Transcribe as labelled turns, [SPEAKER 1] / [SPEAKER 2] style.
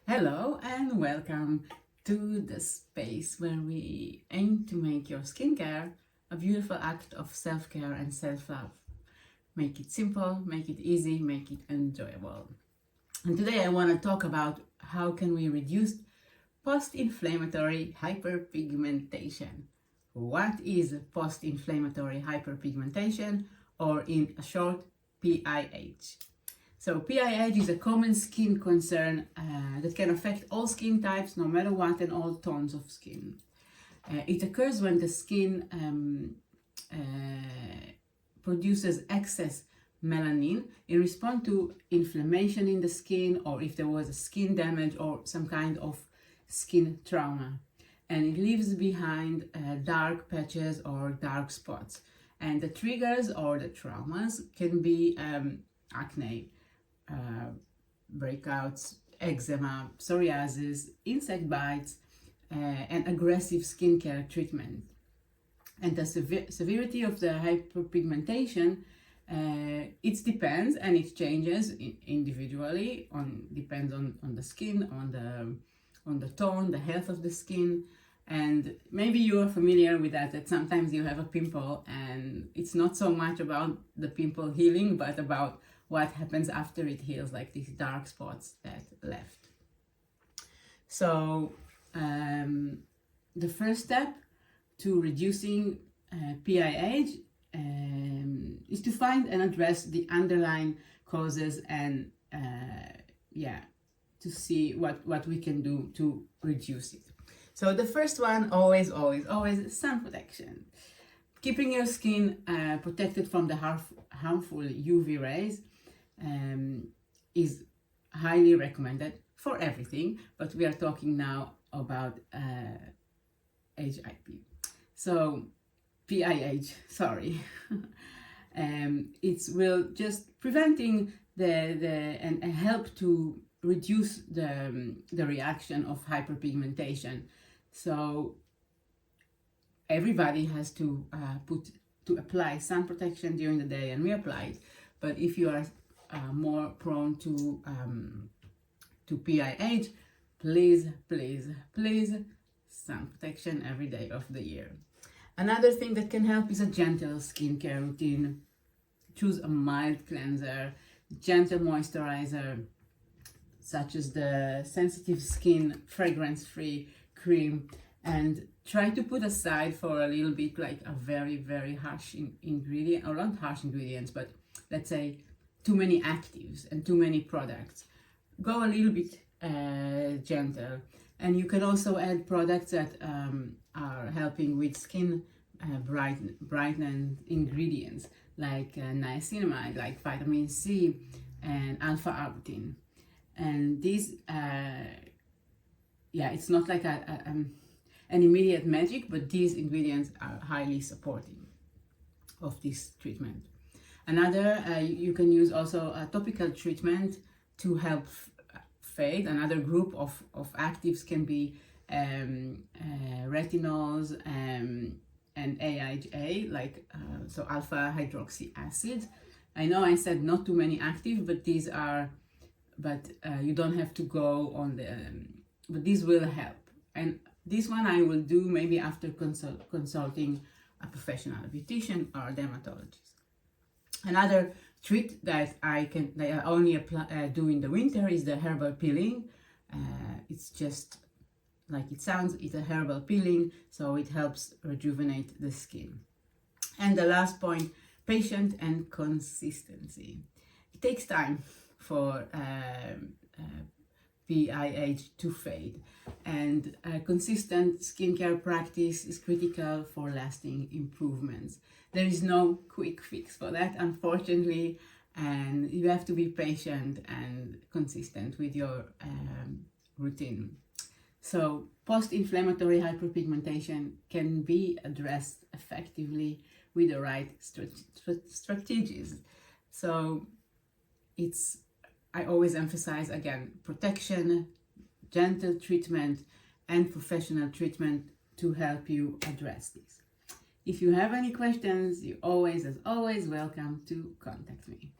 [SPEAKER 1] Hello and welcome to the space where we aim to make your skincare a beautiful act of self-care and self-love. Make it simple, make it easy, make it enjoyable. And today I want to talk about how can we reduce post-inflammatory hyperpigmentation. What is post-inflammatory hyperpigmentation, or in short, PIH? So PIH is a common skin concern that can affect all skin types, no matter what, and all tones of skin. It occurs when the skin produces excess melanin in response to inflammation in the skin, or if there was a skin damage or some kind of skin trauma. And it leaves behind dark patches or dark spots. And the triggers or the traumas can be acne, breakouts, eczema, psoriasis, insect bites, and aggressive skincare treatment. And the severity of the hyperpigmentation, it depends and it changes individually. Depends on the skin, on the tone, the health of the skin. And maybe you are familiar with that sometimes you have a pimple and it's not so much about the pimple healing, but about what happens after it heals, like these dark spots that left. So the first step to reducing PIH is to find and address the underlying causes and to see what we can do to reduce it. So the first one, always sun protection. Keeping your skin protected from the harmful UV rays is highly recommended for everything, but we are talking now about HIP. So PIH, sorry. It will just preventing and help to reduce the reaction of hyperpigmentation. So everybody has to apply sun protection during the day and reapply it. But if you are more prone to PIH, please sun protection every day of the year. Another thing that can help is a gentle skincare routine. Choose a mild cleanser, gentle moisturizer, such as the sensitive skin fragrance-free cream, and try to put aside for a little bit like a very harsh ingredient, or not harsh ingredients, but let's say too many actives and too many products. Go a little bit gentle, and you can also add products that are helping with skin brightening ingredients like niacinamide, like vitamin C and alpha-arbutin. And these it's not like an immediate magic, but these ingredients are highly supporting of this treatment. Another, you can use also a topical treatment to help fade. Another group of actives can be retinols and AHA, like so alpha hydroxy acid. I know I said not too many active, but these are, you don't have to go on the, but these will help. And this one I will do maybe after consulting a professional, a beautician or a dermatologist. Another treat that I only do in the winter is the herbal peeling. It's just like it sounds, it's a herbal peeling, so it helps rejuvenate the skin. And the last point, patience and consistency. It takes time for PIH to fade, and consistent skincare practice is critical for lasting improvements. There is no quick fix for that, unfortunately, and you have to be patient and consistent with your routine. So post-inflammatory hyperpigmentation can be addressed effectively with the right strategies. So I always emphasize again, protection, gentle treatment, and professional treatment to help you address this. If you have any questions, you're always, as always, welcome to contact me.